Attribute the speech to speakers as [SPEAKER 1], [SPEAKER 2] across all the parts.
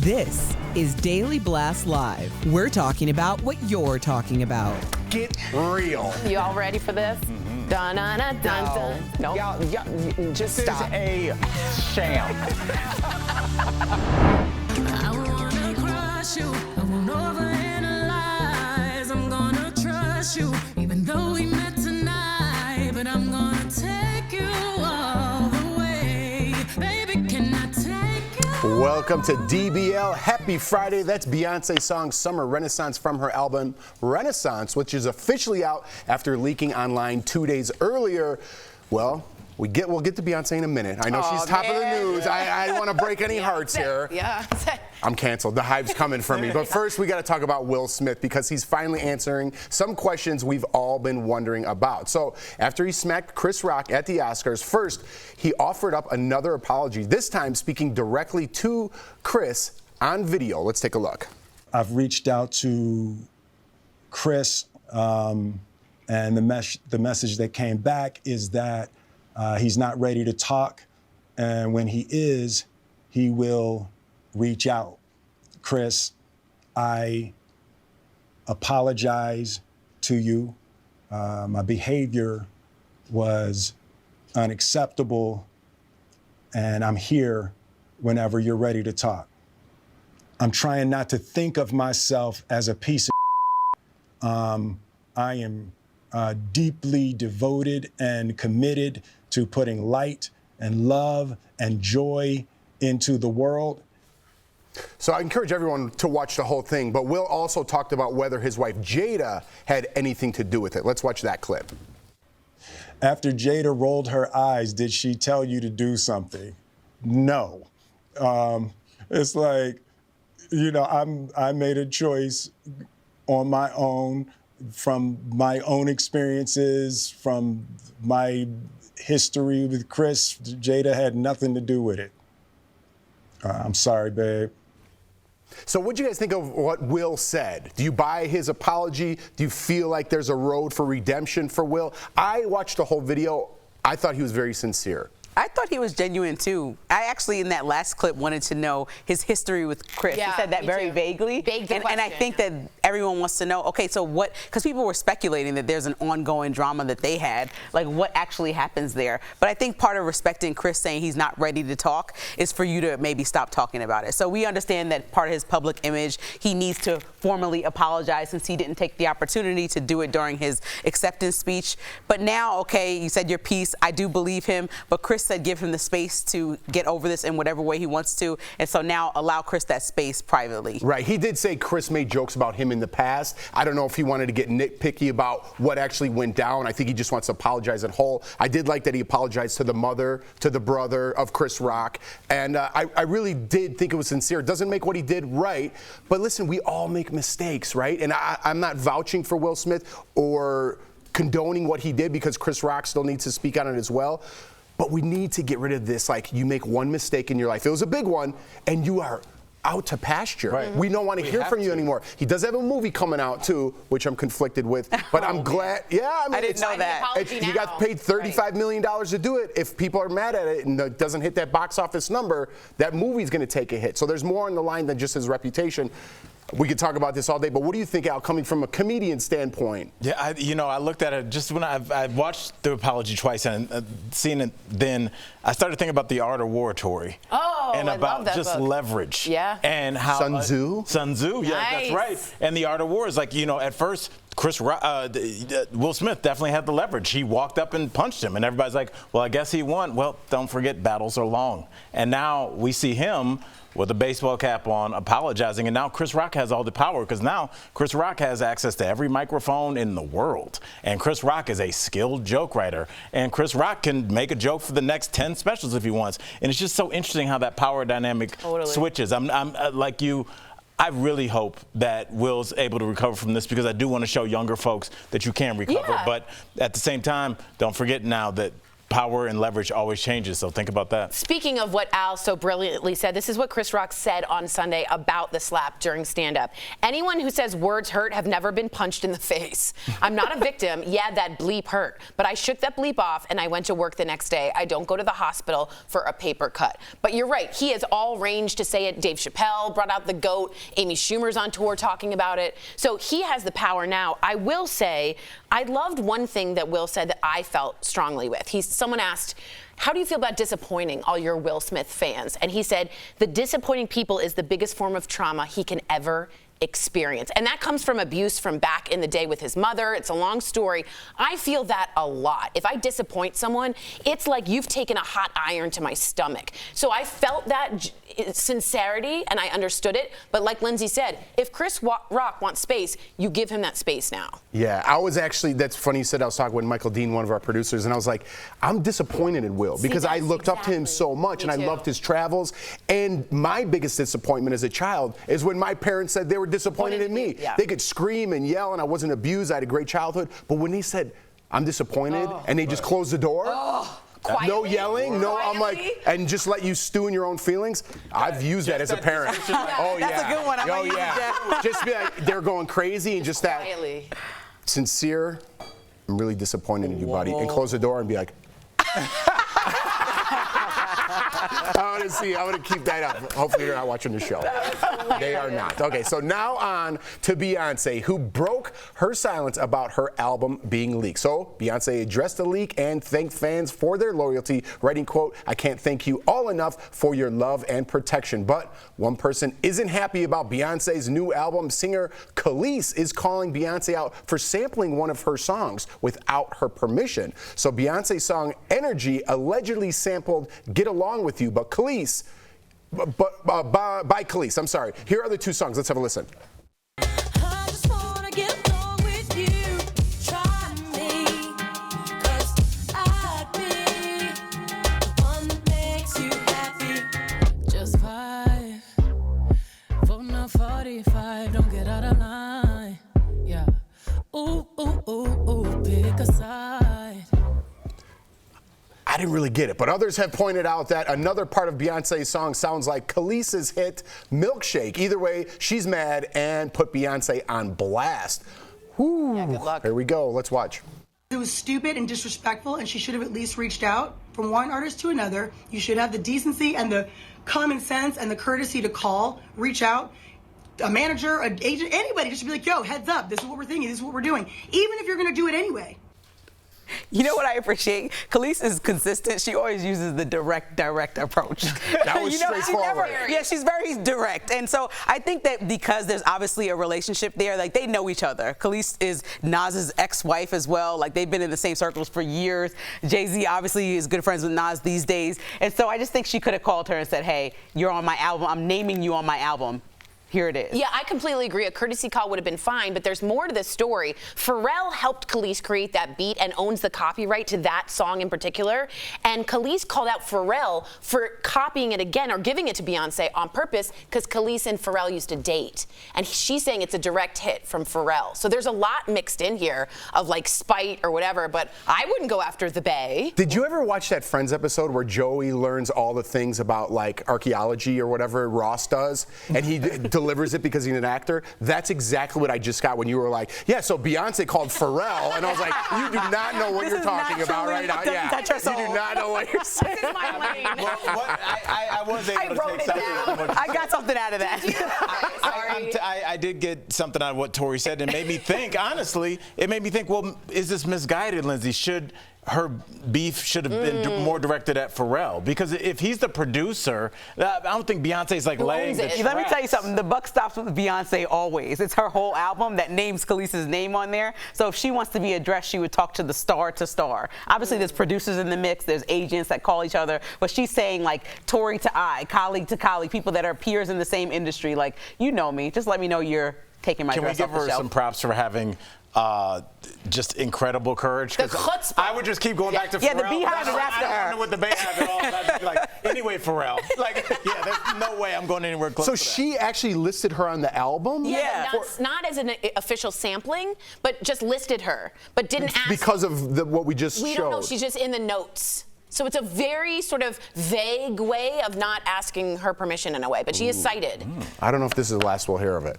[SPEAKER 1] This is Daily Blast Live. We're talking about what you're talking about.
[SPEAKER 2] Get real.
[SPEAKER 3] You all ready for this? Mm-hmm. Dun dun dun dun.
[SPEAKER 2] No. Y'all, just stop. This is a sham.
[SPEAKER 4] I wanna crush you. I won't overanalyze. I'm gonna trust you, even though we met tonight. But I'm gonna take you all the way. Baby, can I take you?
[SPEAKER 2] Welcome to DBL. Happy Friday. That's Beyonce's song Summer Renaissance from her album Renaissance, which is officially out after leaking online 2 days earlier. Well, we'll get to Beyonce in a minute. I know she's top of the news. I don't want to break any hearts here.
[SPEAKER 3] Yeah.
[SPEAKER 2] I'm canceled. The hype's coming for me. But first, we got to talk about Will Smith because he's finally answering some questions we've all been wondering about. So after he smacked Chris Rock at the Oscars, first, he offered up another apology, this time speaking directly to Chris on video. Let's take a look.
[SPEAKER 5] I've reached out to Chris, and the message that came back is that he's not ready to talk, and when he is, he will reach out. Chris, I apologize to you. My behavior was unacceptable, and I'm here whenever you're ready to talk. I'm trying not to think of myself as a piece of I am deeply devoted and committed to putting light and love and joy into the world.
[SPEAKER 2] So I encourage everyone to watch the whole thing, but Will also talked about whether his wife Jada had anything to do with it. Let's watch that clip.
[SPEAKER 5] After Jada rolled her eyes, did she tell you to do something? No. It's like, you know, I made a choice on my own, from my own experiences, from my history with Chris. Jada had nothing to do with it. I'm sorry, babe.
[SPEAKER 2] So what do you guys think of what Will said? Do you buy his apology? Do you feel like there's a road for redemption for Will? I watched the whole video. I thought he was very sincere.
[SPEAKER 6] I thought he was genuine too. I actually, in that last clip, wanted to know his history with Chris.
[SPEAKER 3] Yeah,
[SPEAKER 6] he said that very vaguely. And I think that everyone wants to know, okay, so what, because people were speculating that there's an ongoing drama that they had, like what actually happens there. But I think part of respecting Chris saying he's not ready to talk is for you to maybe stop talking about it. So we understand that part of his public image, he needs to formally apologize since he didn't take the opportunity to do it during his acceptance speech. But now, okay, you said your piece, I do believe him, but Chris said give him the space to get over this in whatever way he wants to, and so now allow Chris that space privately.
[SPEAKER 2] Right, he did say Chris made jokes about him in the past. I don't know if he wanted to get nitpicky about what actually went down. I think he just wants to apologize in whole. I did like that he apologized to the mother, to the brother of Chris Rock, and I really did think it was sincere. It doesn't make what he did right, but listen, we all make mistakes, right? And I'm not vouching for Will Smith or condoning what he did because Chris Rock still needs to speak on it as well. But we need to get rid of this, like you make one mistake in your life. It was a big one, and you are out to pasture. Right. We don't want to hear from you anymore. He does have a movie coming out, too, which I'm conflicted with. But I'm glad. Yeah, I mean,
[SPEAKER 6] I didn't know that.
[SPEAKER 2] You got paid $35 million to do it. If people are mad at it and it doesn't hit that box office number, that movie's going to take a hit. So there's more on the line than just his reputation. We could talk about this all day, but what do you think, Al, coming from a comedian standpoint?
[SPEAKER 7] Yeah, I looked at it just when I watched the apology twice and seen it. Then I started thinking about the art of oratory.
[SPEAKER 3] Oh,
[SPEAKER 7] and
[SPEAKER 3] I
[SPEAKER 7] about
[SPEAKER 3] love that
[SPEAKER 7] just
[SPEAKER 3] book.
[SPEAKER 7] Leverage.
[SPEAKER 3] Yeah.
[SPEAKER 7] And how
[SPEAKER 2] Sun Tzu.
[SPEAKER 7] Sun Tzu. Yeah,
[SPEAKER 3] Nice.
[SPEAKER 7] that's right. And the art of war is like, at first, Will Smith definitely had the leverage. He walked up and punched him, and everybody's like, well, I guess he won. Well, don't forget, battles are long. And now we see him with a baseball cap on, apologizing, and now Chris Rock has all the power because now Chris Rock has access to every microphone in the world. And Chris Rock is a skilled joke writer, and Chris Rock can make a joke for the next 10 specials if he wants. And it's just so interesting how that power dynamic switches. I'm like you. I really hope that Will's able to recover from this because I do want to show younger folks that you can recover.
[SPEAKER 3] Yeah.
[SPEAKER 7] But at the same time, don't forget now that power and leverage always changes, so think about that.
[SPEAKER 3] Speaking of what Al so brilliantly said, this is what Chris Rock said on Sunday about the slap during stand-up. Anyone who says words hurt have never been punched in the face. I'm not a victim. Yeah, that bleep hurt. But I shook that bleep off and I went to work the next day. I don't go to the hospital for a paper cut. But you're right. He has all range to say it. Dave Chappelle brought out the GOAT. Amy Schumer's on tour talking about it. So he has the power now. I will say, I loved one thing that Will said that I felt strongly with. Someone asked, how do you feel about disappointing all your Will Smith fans? And he said, the disappointing people is the biggest form of trauma he can ever experience. And that comes from abuse from back in the day with his mother. It's a long story. I feel that a lot. If I disappoint someone, it's like you've taken a hot iron to my stomach. So I felt that sincerity and I understood it. But like Lindsay said, if Chris Rock wants space, you give him that space now.
[SPEAKER 2] Yeah, I was actually, that's funny you said, I was talking with Michael Dean, one of our producers, and I was like, I'm disappointed in Will because I looked up to him so much and I loved his travels. And my biggest disappointment as a child is when my parents said they were disappointed in me.
[SPEAKER 3] Yeah.
[SPEAKER 2] They could scream and yell and I wasn't abused. I had a great childhood. But when they said, I'm disappointed, and they just closed the door,
[SPEAKER 3] Quietly,
[SPEAKER 2] no yelling, no, I'm like, and just let you stew in your own feelings. I've used that as a parent. Oh, yeah.
[SPEAKER 6] That's a good one. I might use that.
[SPEAKER 2] Just be like, they're going crazy and just that
[SPEAKER 3] Quietly.
[SPEAKER 2] sincere, I'm really disappointed in you, buddy. And close the door and be like, I want to keep that up. Hopefully you're not watching the show. They are not. Okay, so now on to Beyonce, who broke her silence about her album being leaked. So Beyonce addressed the leak and thanked fans for their loyalty, writing, quote, I can't thank you all enough for your love and protection. But one person isn't happy about Beyonce's new album. Singer Khalees is calling Beyonce out for sampling one of her songs without her permission. So Beyonce's song Energy allegedly sampled Get Along With You, but Khalees, by Khalees, I'm sorry. Here are the two songs. Let's have a listen.
[SPEAKER 4] I just wanna get along with you. Try me, 'cause I'd be the one that makes you happy. Just vibe, voting on 45, don't get out of line. Yeah. Ooh, ooh, ooh, ooh, pick a side.
[SPEAKER 2] I didn't really get it, but others have pointed out that another part of Beyonce's song sounds like Khalees' hit Milkshake. Either way, she's mad and put Beyonce on blast. Whew.
[SPEAKER 3] Yeah, good luck.
[SPEAKER 2] Here we go. Let's watch.
[SPEAKER 8] It was stupid and disrespectful, and she should have at least reached out from one artist to another. You should have the decency and the common sense and the courtesy to call, reach out, a manager, an agent, anybody, just to be like, yo, heads up, this is what we're thinking, this is what we're doing, even if you're going to do it anyway.
[SPEAKER 6] You know what I appreciate? Khalees is consistent. She always uses the direct approach.
[SPEAKER 2] That was straightforward.
[SPEAKER 6] She's very direct. And so I think that because there's obviously a relationship there, like they know each other. Khalees is Nas's ex-wife as well. Like they've been in the same circles for years. Jay-Z obviously is good friends with Nas these days. And so I just think she could have called her and said, hey, you're on my album. I'm naming you on my album. Here it is.
[SPEAKER 3] Yeah, I completely agree. A courtesy call would have been fine, but there's more to this story. Pharrell helped Khalees create that beat and owns the copyright to that song in particular. And Khalees called out Pharrell for copying it again or giving it to Beyonce on purpose because Khalees and Pharrell used to date. And she's saying it's a direct hit from Pharrell. So there's a lot mixed in here of like spite or whatever, but I wouldn't go after the Bay.
[SPEAKER 2] Did you ever watch that Friends episode where Joey learns all the things about like archaeology or whatever Ross does, and he delivers it because he's an actor? That's exactly what I just got when you were like, yeah, so Beyonce called Pharrell, and I was like, you do not know what you're talking about right now. Yeah, you do not know what you're saying.
[SPEAKER 3] This is my lane.
[SPEAKER 7] I was able to take something.
[SPEAKER 6] I got something out of that.
[SPEAKER 7] I did get something out of what Tori said, and it made me think, honestly, well, is this misguided, Lindsay? Should her beef should have been more directed at Pharrell? Because if he's the producer, I don't think Beyonce's like laying the tracks.
[SPEAKER 6] Let me tell you something. The buck stops with Beyonce always. It's her whole album that names Khalees' name on there. So if she wants to be addressed, she would talk to the star to star. Obviously, there's producers in the mix. There's agents that call each other. But she's saying like Tori to I, colleague to colleague, people that are peers in the same industry. Like, you know me. Just let me know you're taking my
[SPEAKER 7] Can we
[SPEAKER 6] dress
[SPEAKER 7] give
[SPEAKER 6] off the
[SPEAKER 7] her
[SPEAKER 6] shelf.
[SPEAKER 7] some props for having just incredible courage?
[SPEAKER 3] The
[SPEAKER 7] 'Cause
[SPEAKER 3] chutzpah.
[SPEAKER 7] I would just keep going back to Pharrell.
[SPEAKER 6] Yeah, the beehive is
[SPEAKER 7] I
[SPEAKER 6] after
[SPEAKER 7] don't
[SPEAKER 6] her.
[SPEAKER 7] know what the beehive at all. I'd be like, anyway, Pharrell. Like, yeah, there's no way I'm going anywhere close
[SPEAKER 2] So
[SPEAKER 7] to that.
[SPEAKER 2] she actually listed her on the album?
[SPEAKER 6] Yeah.
[SPEAKER 3] Not as an official sampling, but just listed her, but didn't ask.
[SPEAKER 2] Because of what we just
[SPEAKER 3] We
[SPEAKER 2] showed.
[SPEAKER 3] don't know. She's just in the notes. So it's a very sort of vague way of not asking her permission in a way, but she is cited.
[SPEAKER 2] I don't know if this is the last we'll hear of it.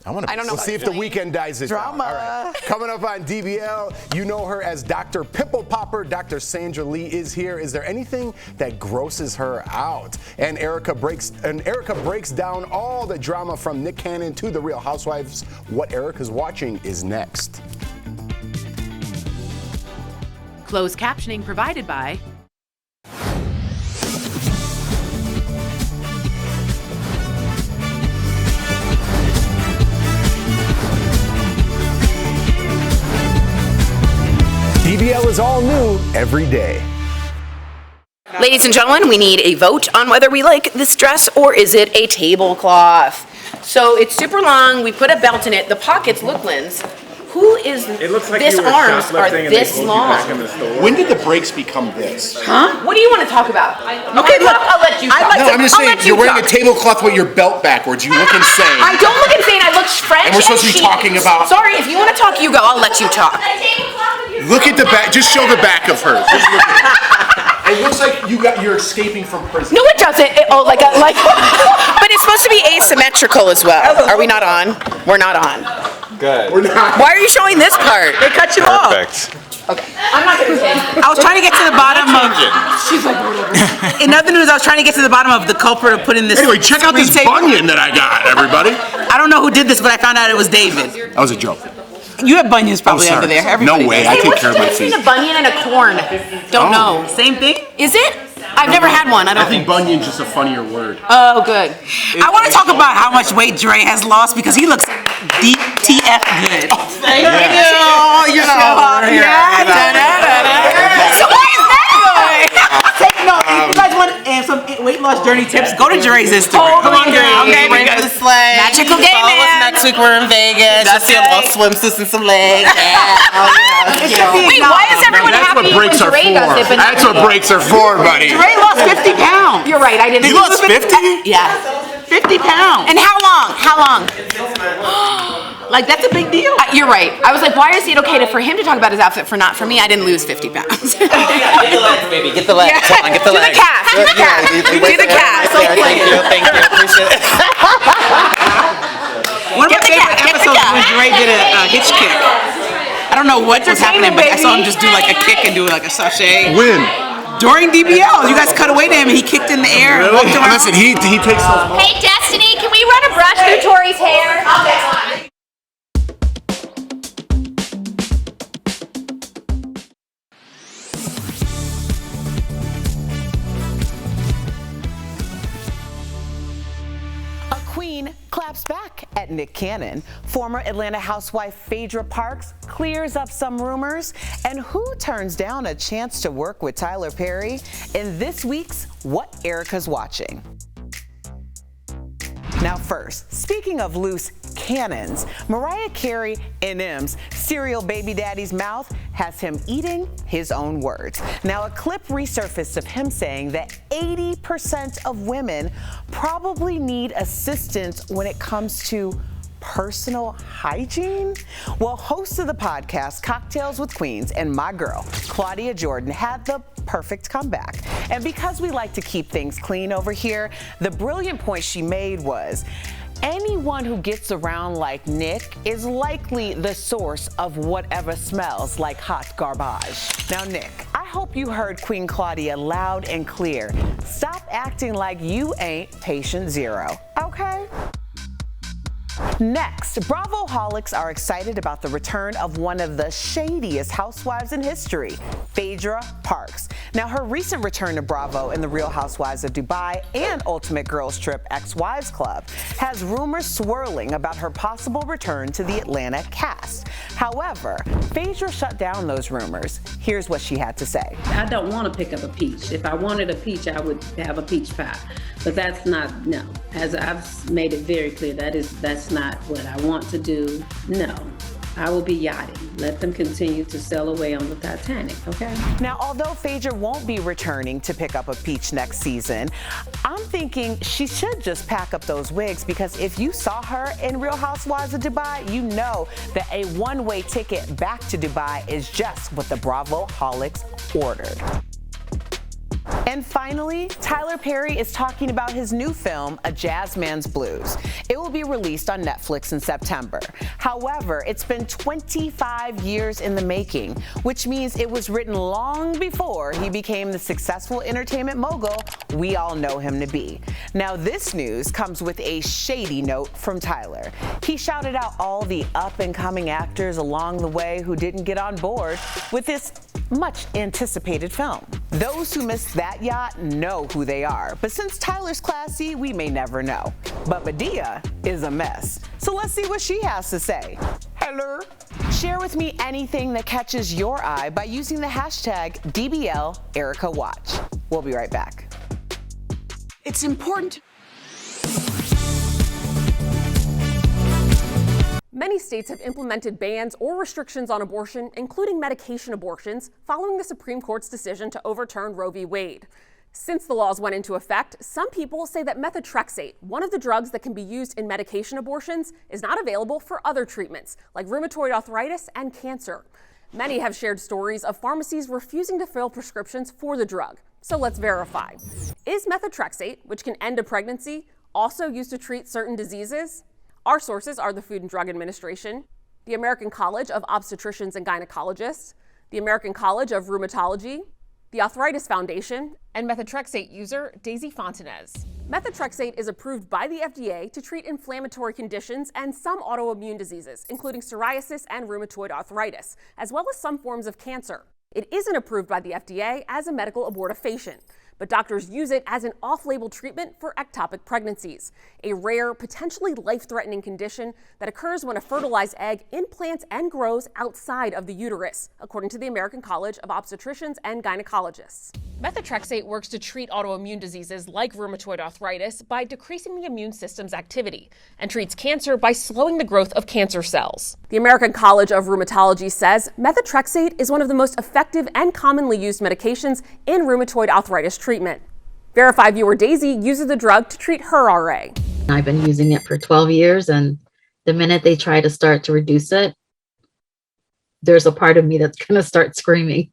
[SPEAKER 7] I want to.
[SPEAKER 3] I don't know.
[SPEAKER 2] We'll see if the weekend dies it
[SPEAKER 6] Drama.
[SPEAKER 2] down. All right. Coming up on DBL, you know her as Dr. Pimple Popper. Dr. Sandra Lee is here. Is there anything that grosses her out? And Erica breaks down all the drama from Nick Cannon to the Real Housewives. What Erica's watching is next.
[SPEAKER 9] Closed captioning provided by
[SPEAKER 2] DBL is all new every day.
[SPEAKER 3] Ladies and gentlemen, we need a vote on whether we like this dress or is it a tablecloth. So it's super long. We put a belt in it. The pockets look, Linz. Who is this arms are this long?
[SPEAKER 2] When did the breaks become this?
[SPEAKER 3] Huh? What do you want to talk about?
[SPEAKER 6] Okay, look,
[SPEAKER 3] I'll let you talk.
[SPEAKER 2] No, I'm just saying, you're wearing a tablecloth with your belt backwards. You look insane.
[SPEAKER 3] I don't look insane. I look French.
[SPEAKER 2] And we're supposed to be
[SPEAKER 3] chic.
[SPEAKER 2] talking about-
[SPEAKER 3] Sorry, if you want to talk, you go. I'll let you talk.
[SPEAKER 2] Look at the back. Just show the back of her. Just look at it. It looks like you're escaping from prison.
[SPEAKER 3] No, it doesn't. But it's supposed to be asymmetrical as well. Are we not on? We're not on.
[SPEAKER 10] Good.
[SPEAKER 2] We're not.
[SPEAKER 3] Why are you showing this part?
[SPEAKER 6] They cut you off.
[SPEAKER 10] Perfect.
[SPEAKER 3] Okay. I'm not going to say.
[SPEAKER 6] I was trying to get to the bottom of.
[SPEAKER 3] She's like, whatever.
[SPEAKER 6] In other news, I was trying to get to the bottom of the culprit of putting this.
[SPEAKER 2] Anyway, check out this
[SPEAKER 6] screensaver.
[SPEAKER 2] bunion that I got, everybody.
[SPEAKER 6] I don't know who did this, but I found out it was David.
[SPEAKER 2] That was a joke.
[SPEAKER 6] You have bunions probably under there. Everybody
[SPEAKER 2] No way.
[SPEAKER 6] does.
[SPEAKER 2] I take care of my
[SPEAKER 3] What's the
[SPEAKER 2] feet.
[SPEAKER 3] difference between a bunion and a corn? Don't know.
[SPEAKER 6] Same thing?
[SPEAKER 3] Is it? I've never had one. I
[SPEAKER 2] I
[SPEAKER 3] don't
[SPEAKER 2] think bunion's just a funnier word.
[SPEAKER 3] Oh, good.
[SPEAKER 6] I want to talk about how much weight Dre has lost because he looks DTF good. Thank you. You know. Yeah. So why is that good? Take note. If you guys want some weight loss journey tips, go to Dre's Instagram. Come on, Dre.
[SPEAKER 11] Okay, because the sleigh.
[SPEAKER 3] Magical game,
[SPEAKER 11] Follow us
[SPEAKER 3] man.
[SPEAKER 11] next week. We're in Vegas.
[SPEAKER 6] That's
[SPEAKER 11] Just see a
[SPEAKER 6] right.
[SPEAKER 11] little swimsuits and some legs.
[SPEAKER 3] Wait, why is everyone
[SPEAKER 2] That's what
[SPEAKER 3] happy
[SPEAKER 2] breaks
[SPEAKER 3] when
[SPEAKER 2] are
[SPEAKER 3] Dre does it,
[SPEAKER 2] for.
[SPEAKER 3] but not
[SPEAKER 2] That's what
[SPEAKER 3] me?
[SPEAKER 2] breaks are for, buddy.
[SPEAKER 6] Dre lost 50 pounds.
[SPEAKER 3] You're right. I didn't.
[SPEAKER 2] You lost 50?
[SPEAKER 3] Yeah.
[SPEAKER 6] 50 pounds.
[SPEAKER 3] And how long? How long?
[SPEAKER 6] Like, that's a big deal.
[SPEAKER 3] You're right. I was like, why is it okay for him to talk about his outfit for not for me? I didn't lose 50 pounds.
[SPEAKER 11] Get the legs, baby. Get the legs. Come on, get the
[SPEAKER 3] Do the
[SPEAKER 11] legs.
[SPEAKER 3] calf. Do the calf. Do the calf. So
[SPEAKER 11] Thank you. Appreciate it.
[SPEAKER 6] One of my
[SPEAKER 3] Get the
[SPEAKER 6] favorite
[SPEAKER 3] cat, get the
[SPEAKER 6] episodes
[SPEAKER 3] cat.
[SPEAKER 6] when Dre did a hitch kick. I don't know what was happening, but I saw him just do like a kick and do like a sachet.
[SPEAKER 2] When?
[SPEAKER 6] During DBL, you guys cut away to him and he kicked in the air and walked around.
[SPEAKER 2] Listen, he takes those.
[SPEAKER 12] Hey, Destiny, can we run a brush through Tori's hair?
[SPEAKER 1] A queen claps back at Nick Cannon. Former Atlanta housewife Phaedra Parks clears up some rumors. And who turns down a chance to work with Tyler Perry in this week's What Erica's Watching? Now first, speaking of loose cannons, Mariah Carey NM's serial baby daddy's mouth has him eating his own words. Now a clip resurfaced of him saying that 80% of women probably need assistance when it comes to personal hygiene? Well, hosts of the podcast Cocktails with Queens and my girl, Claudia Jordan, had the perfect comeback. And because we like to keep things clean over here, the brilliant point she made was, anyone who gets around like Nick is likely the source of whatever smells like hot garbage. Now, Nick, I hope you heard Queen Claudia loud and clear. Stop acting like you ain't patient zero, okay? Next, Bravo-holics are excited about the return of one of the shadiest housewives in history, Phaedra Parks. Now, her recent return to Bravo in The Real Housewives of Dubai and Ultimate Girls Trip Ex-Wives Club has rumors swirling about her possible return to the Atlanta cast. However, Phaedra shut down those rumors. Here's what she had to say.
[SPEAKER 13] I don't want to pick up a peach. If I wanted a peach, I would have a peach pie. But that's not, no. As I've made it very clear, that's That's not what I want to do. No. I will be yachting. Let them continue to sail away on the Titanic, okay?
[SPEAKER 1] Now, although Phaedra won't be returning to pick up a peach next season, I'm thinking she should just pack up those wigs, because if you saw her in Real Housewives of Dubai, you know that a one-way ticket back to Dubai is just what the Bravo-holics ordered. And finally, Tyler Perry is talking about his new film, A Jazz Man's Blues. It will be released on Netflix in September. However, it's been 25 years in the making, which means it was written long before he became the successful entertainment mogul we all know him to be. Now, this news comes with a shady note from Tyler. He shouted out all the up-and-coming actors along the way who didn't get on board with this much anticipated film. Those who missed that yacht know who they are, but since Tyler's classy, we may never know. But Medea is a mess, so let's see what she has to say. Hello. Share with me anything that catches your eye by using the hashtag DBL Erica Watch. We'll be right back.
[SPEAKER 10] It's important.
[SPEAKER 14] Many states have implemented bans or restrictions on abortion, including medication abortions, following the Supreme Court's decision to overturn Roe v. Wade. Since the laws went into effect, some people say that methotrexate, one of the drugs that can be used in medication abortions, is not available for other treatments, like rheumatoid arthritis and cancer. Many have shared stories of pharmacies refusing to fill prescriptions for the drug. So let's verify. Is methotrexate, which can end a pregnancy, also used to treat certain diseases? Our sources are the Food and Drug Administration, the American College of Obstetricians and Gynecologists, the American College of Rheumatology, the Arthritis Foundation, and methotrexate user Daisy Fontanez. Methotrexate is approved by the FDA to treat inflammatory conditions and some autoimmune diseases, including psoriasis and rheumatoid arthritis, as well as some forms of cancer. It isn't approved by the FDA as a medical abortifacient, but doctors use it as an off-label treatment for ectopic pregnancies, a rare, potentially life-threatening condition that occurs when a fertilized egg implants and grows outside of the uterus, according to the American College of Obstetricians and Gynecologists. Methotrexate works to treat autoimmune diseases like rheumatoid arthritis by decreasing the immune system's activity, and treats cancer by slowing the growth of cancer cells. The American College of Rheumatology says methotrexate is one of the most effective and commonly used medications in rheumatoid arthritis treatment. Verified viewer Daisy uses the drug to treat her RA.
[SPEAKER 15] I've been using it for 12 years, and the minute they try to start to reduce it, there's a part of me that's going to start screaming.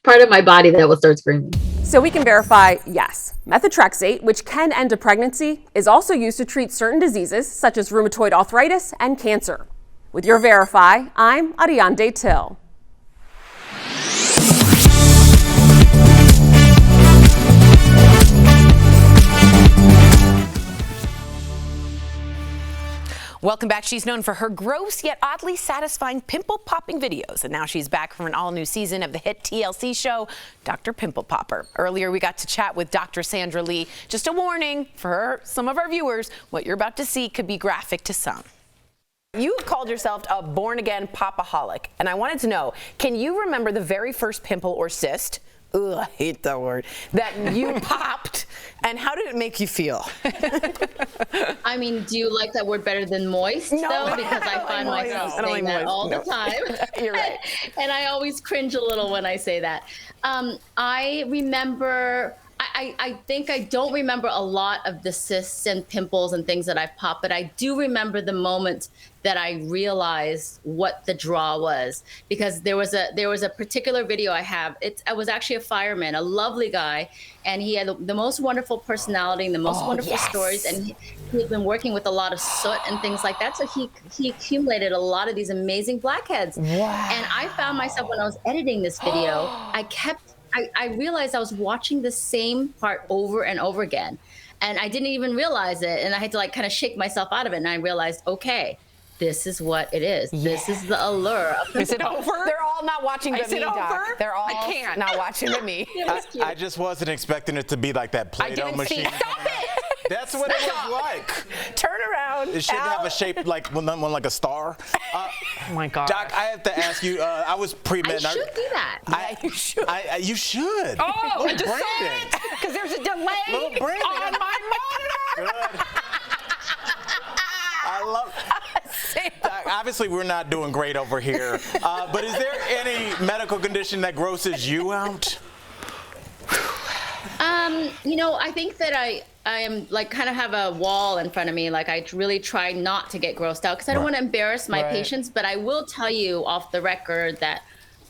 [SPEAKER 15] Part of my body that will start screaming.
[SPEAKER 14] So we can verify, yes, methotrexate, which can end a pregnancy, is also used to treat certain diseases such as rheumatoid arthritis and cancer. With your Verify, I'm Ariande Till.
[SPEAKER 3] Welcome back. She's known for her gross yet oddly satisfying pimple-popping videos, and now she's back from an all-new season of the hit TLC show, Dr. Pimple Popper. Earlier, we got to chat with Dr. Sandra Lee. Just a warning for some of our viewers, what you're about to see could be graphic to some. You called yourself a born-again popaholic, and I wanted to know, can you remember the very first pimple or cyst, ugh, I hate that word, that you popped, and how did it make you feel?
[SPEAKER 16] I mean, do you like that word better than moist, though? Because I find myself saying that all the time.
[SPEAKER 3] You're right.
[SPEAKER 16] And I always cringe a little when I say that. I remember, I think I don't remember a lot of the cysts and pimples and things that I've popped, but I do remember the moment that I realized what the draw was, because there was a particular video I have. I was actually a fireman, a lovely guy, and he had the most wonderful personality and the most wonderful stories, and he had been working with a lot of soot and things like that, so he accumulated a lot of these amazing blackheads. Wow. And I found myself, when I was editing this video, I realized I was watching the same part over and over again, and I didn't even realize it, and I had to like kind of shake myself out of it, and I realized, okay, this is what it is. Yeah. This is the allure.
[SPEAKER 3] Is it over? They're all not watching but me, Doc. They're all not watching but me.
[SPEAKER 7] I just wasn't expecting it to be like that Play-Doh machine.
[SPEAKER 3] Stop it!
[SPEAKER 7] That's what it was like.
[SPEAKER 3] Turn around.
[SPEAKER 7] It shouldn't have a shape like one like a star.
[SPEAKER 3] Oh my God.
[SPEAKER 7] Doc, I have to ask you. I was pre-med.
[SPEAKER 16] I should do that.
[SPEAKER 3] You should.
[SPEAKER 7] You should.
[SPEAKER 3] Oh, just say it, because there's a delay on my monitor.
[SPEAKER 7] Good. I love. obviously we're not doing great over here. But is there any medical condition that grosses you out?
[SPEAKER 16] You know, I think that I am like kind of have a wall in front of me. Like I really try not to get grossed out because I don't want to embarrass my patients. But I will tell you off the record that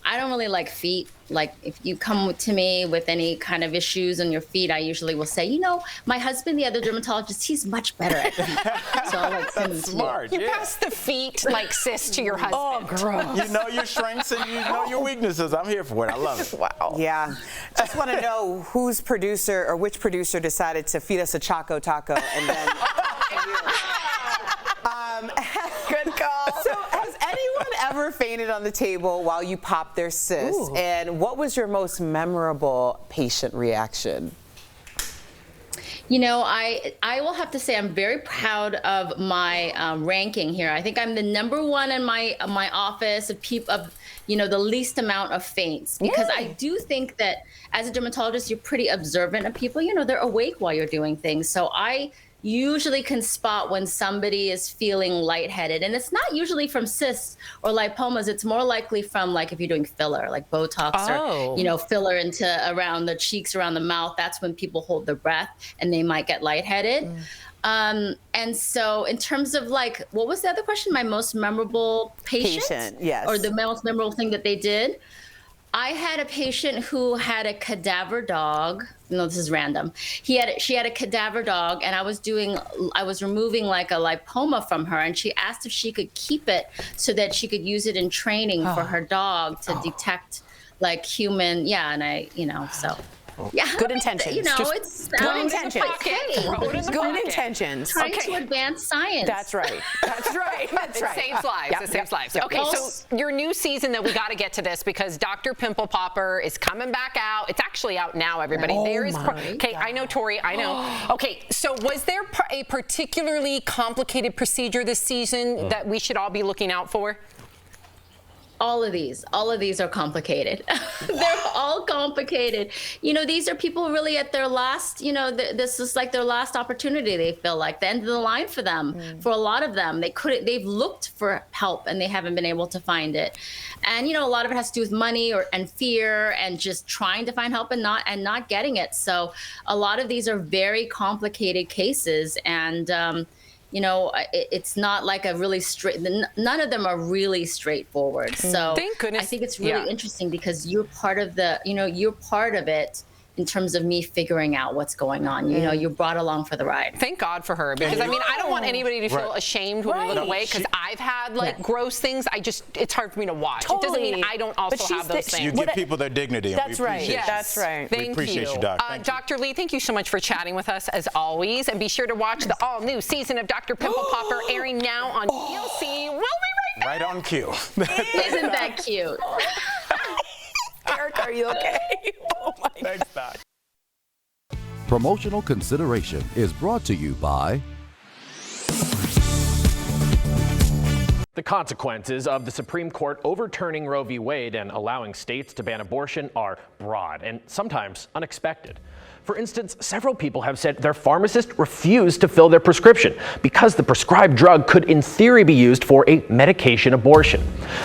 [SPEAKER 16] I don't really like feet. Like if you come to me with any kind of issues on your feet, I usually will say, you know, my husband, the other dermatologist, he's much better at feet. So I like send them to you.
[SPEAKER 3] You pass the feet like sis to your husband.
[SPEAKER 6] Oh, gross.
[SPEAKER 7] You know your strengths and you know your weaknesses. I'm here for it. I love it.
[SPEAKER 1] Wow. Yeah. Just want to know whose producer or which producer decided to feed us a Choco Taco and then.
[SPEAKER 3] Good call.
[SPEAKER 1] So has anyone ever fainted on the table while you popped their cyst? Ooh. And what was your most memorable patient reaction?
[SPEAKER 16] You know, I will have to say I'm very proud of my ranking here. I think I'm the #1 in my office of you know, the least amount of faints, because I do think that as a dermatologist, you're pretty observant of people. You know, they're awake while you're doing things. So I usually can spot when somebody is feeling lightheaded, and it's not usually from cysts or lipomas. It's more likely from like if you're doing filler, like Botox or you know, filler into around the cheeks, around the mouth. That's when people hold their breath and they might get lightheaded. And so in terms of like, what was the other question? My most memorable patient?
[SPEAKER 1] Yes.
[SPEAKER 16] Or the most memorable thing that they did? I had a patient who had a cadaver dog. No, this is random. She had a cadaver dog, and I was removing like a lipoma from her, and she asked if she could keep it so that she could use it in training for her dog to detect like human. Yeah, and I, you know, so. Yeah,
[SPEAKER 3] good intentions.
[SPEAKER 16] You know,
[SPEAKER 3] Just
[SPEAKER 16] it's
[SPEAKER 3] good intentions. Good intentions.
[SPEAKER 16] Trying to advance science.
[SPEAKER 3] That's right. That's right. That's right.
[SPEAKER 17] It saves lives. It saves lives.
[SPEAKER 3] Okay, so your new season that we got to get to this because Dr. Pimple Popper is coming back out. It's actually out now, everybody. Okay, I know, Tori. I know. Okay, so was there a particularly complicated procedure this season that we should all be looking out for?
[SPEAKER 16] All of these are complicated. They're all complicated. You know, these are people really at their last, you know, this is like their last opportunity. They feel like the end of the line for them. For a lot of them, they've looked for help and they haven't been able to find it. And, you know, a lot of it has to do with money and fear and just trying to find help and not getting it. So a lot of these are very complicated cases, and, you know, it's not like a really straight, none of them are really straightforward. So
[SPEAKER 3] thank goodness.
[SPEAKER 16] I think it's really interesting because you're part of you're part of it in terms of me figuring out what's going on. You know, you're brought along for the ride.
[SPEAKER 3] Thank God for her, because I mean, I don't want anybody to feel ashamed when we look away, because I've had like gross things. It's hard for me to watch. It doesn't mean I don't also have those things.
[SPEAKER 7] You give people their dignity. And
[SPEAKER 1] that's right.
[SPEAKER 3] Yes.
[SPEAKER 1] That's right.
[SPEAKER 3] Thank
[SPEAKER 7] we appreciate you, Doc.
[SPEAKER 3] Dr. Lee, thank you so much for chatting with us as always, and be sure to watch the all-new season of Dr. Pimple Popper airing now on TLC. We'll be right back.
[SPEAKER 7] Right on cue.
[SPEAKER 16] Isn't that cute?
[SPEAKER 1] Eric, are you okay?
[SPEAKER 7] Oh my God. Thanks, Doc.
[SPEAKER 18] Promotional consideration is brought to you by
[SPEAKER 19] The consequences of the Supreme Court overturning Roe v. Wade and allowing states to ban abortion are broad and sometimes unexpected. For instance, several people have said their pharmacist refused to fill their prescription because the prescribed drug could in theory be used for a medication abortion.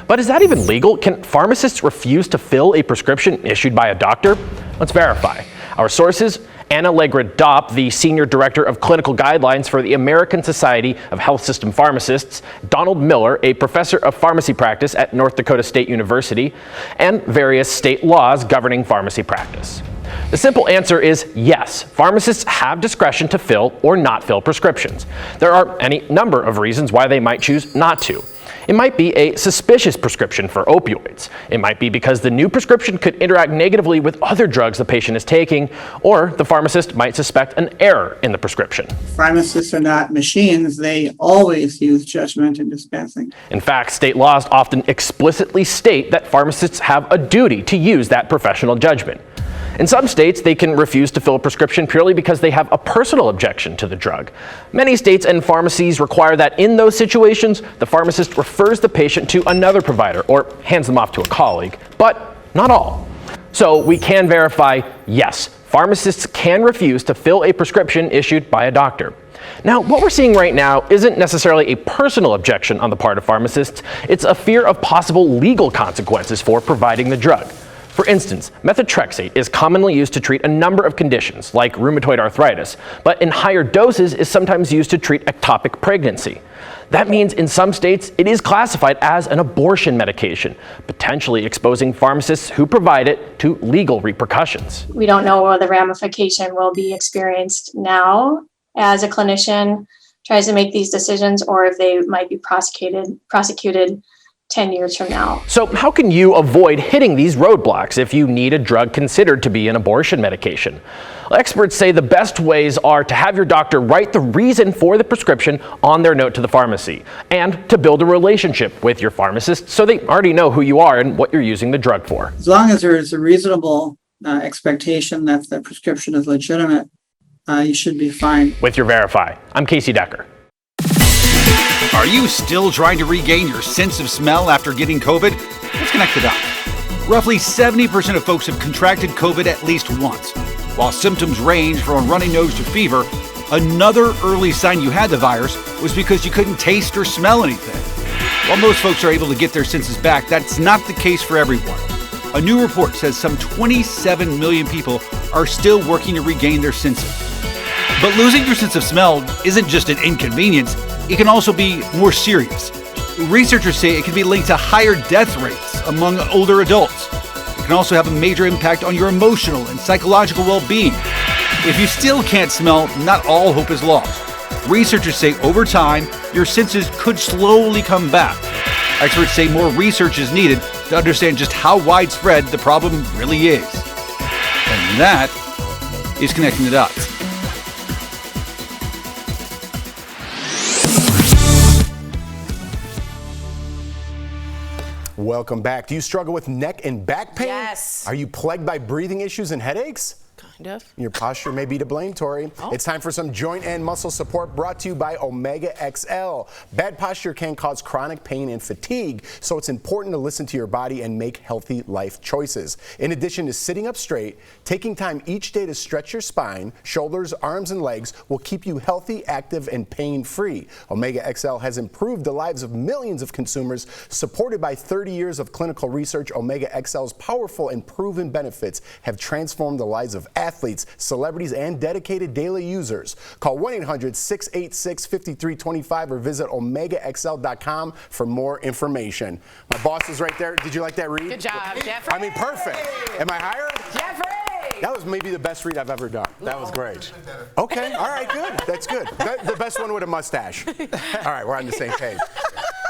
[SPEAKER 19] But is that even legal? Can pharmacists refuse to fill a prescription issued by a doctor? Let's verify. Our sources: Anna Legra-Dopp, the Senior Director of Clinical Guidelines for the American Society of Health System Pharmacists, Donald Miller, a professor of pharmacy practice at North Dakota State University, and various state laws governing pharmacy practice. The simple answer is yes, pharmacists have discretion to fill or not fill prescriptions. There are any number of reasons why they might choose not to. It might be a suspicious prescription for opioids. It might be because the new prescription could interact negatively with other drugs the patient is taking, or the pharmacist might suspect an error in the prescription.
[SPEAKER 20] Pharmacists are not machines. They always use judgment in dispensing.
[SPEAKER 19] In fact, state laws often explicitly state that pharmacists have a duty to use that professional judgment. In some states, they can refuse to fill a prescription purely because they have a personal objection to the drug. Many states and pharmacies require that in those situations, the pharmacist refers the patient to another provider or hands them off to a colleague, but not all. So we can verify, yes, pharmacists can refuse to fill a prescription issued by a doctor. Now, what we're seeing right now isn't necessarily a personal objection on the part of pharmacists. It's a fear of possible legal consequences for providing the drug. For instance, methotrexate is commonly used to treat a number of conditions, like rheumatoid arthritis, but in higher doses is sometimes used to treat ectopic pregnancy. That means in some states it is classified as an abortion medication, potentially exposing pharmacists who provide it to legal repercussions.
[SPEAKER 17] We don't know what the ramification will be experienced now as a clinician tries to make these decisions, or if they might be prosecuted 10 years from now.
[SPEAKER 19] So how can you avoid hitting these roadblocks if you need a drug considered to be an abortion medication? Experts say the best ways are to have your doctor write the reason for the prescription on their note to the pharmacy, and to build a relationship with your pharmacist so they already know who you are and what you're using the drug for.
[SPEAKER 20] As long as there is a reasonable expectation that the prescription is legitimate, you should be fine.
[SPEAKER 19] With your Verify, I'm Casey Decker.
[SPEAKER 21] Are you still trying to regain your sense of smell after getting COVID? Let's connect the dots. Roughly 70% of folks have contracted COVID at least once. While symptoms range from a runny nose to fever, another early sign you had the virus was because you couldn't taste or smell anything. While most folks are able to get their senses back, that's not the case for everyone. A new report says some 27 million people are still working to regain their senses. But losing your sense of smell isn't just an inconvenience, it can also be more serious. Researchers say it can be linked to higher death rates among older adults. It can also have a major impact on your emotional and psychological well-being. If you still can't smell, not all hope is lost. Researchers say over time, your senses could slowly come back. Experts say more research is needed to understand just how widespread the problem really is. And that is Connecting the Dots.
[SPEAKER 2] Welcome back. Do you struggle with neck and back pain?
[SPEAKER 3] Yes.
[SPEAKER 2] Are you plagued by breathing issues and headaches?
[SPEAKER 3] Kind of.
[SPEAKER 2] Your posture may be to blame, Tori.
[SPEAKER 3] Oh.
[SPEAKER 2] It's time for some joint and muscle support brought to you by Omega XL. Bad posture can cause chronic pain and fatigue, so it's important to listen to your body and make healthy life choices. In addition to sitting up straight, taking time each day to stretch your spine, shoulders, arms, and legs will keep you healthy, active, and pain-free. Omega XL has improved the lives of millions of consumers. Supported by 30 years of clinical research, Omega XL's powerful and proven benefits have transformed the lives of athletes, celebrities, and dedicated daily users. Call 1-800-686-5325 or visit omegaxl.com for more information. My boss is right there. Did you like that read?
[SPEAKER 3] Good job, Jeffrey.
[SPEAKER 2] I mean, perfect. Am I hired?
[SPEAKER 3] Jeffrey!
[SPEAKER 2] That was maybe the best read I've ever done. That was great. Okay, all right, good. That's good. The best one with a mustache. All right, we're on the same page.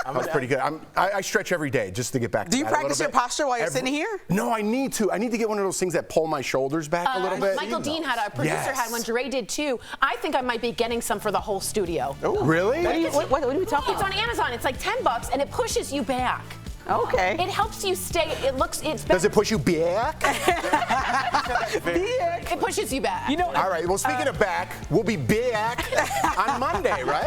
[SPEAKER 2] That was pretty good. I stretch every day just to get back to that.
[SPEAKER 6] Do you practice your posture while you're sitting here?
[SPEAKER 2] No, I need to. I need to get one of those things that pull my shoulders back a little bit.
[SPEAKER 3] Michael Dean had a producer had one. Dre did too. I think I might be getting some for the whole studio.
[SPEAKER 2] Oh, really?
[SPEAKER 6] What are we talking about?
[SPEAKER 3] It's on Amazon. It's like $10 and it pushes you back.
[SPEAKER 6] Okay.
[SPEAKER 3] It helps you stay. It's better.
[SPEAKER 2] Does it push you back?
[SPEAKER 3] It pushes you back.
[SPEAKER 2] You know. All right. Well, speaking of back, we'll be back on Monday, right?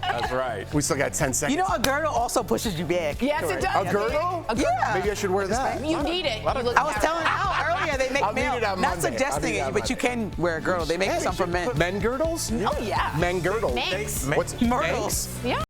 [SPEAKER 7] That's right.
[SPEAKER 2] We still got 10 seconds.
[SPEAKER 6] You know, a girdle also pushes you back.
[SPEAKER 3] Yes, it does.
[SPEAKER 2] A girdle?
[SPEAKER 6] Yeah.
[SPEAKER 2] Maybe I should wear that.
[SPEAKER 3] You need it.
[SPEAKER 6] I was telling Al earlier, they make
[SPEAKER 2] I'll need it on
[SPEAKER 6] not
[SPEAKER 2] Monday.
[SPEAKER 6] suggesting it, but you can wear a girdle. They make some for men.
[SPEAKER 2] Men girdles?
[SPEAKER 3] Oh, yeah.
[SPEAKER 2] Men girdles.
[SPEAKER 3] Manx.
[SPEAKER 2] What's
[SPEAKER 6] Myrtles?
[SPEAKER 3] Yeah.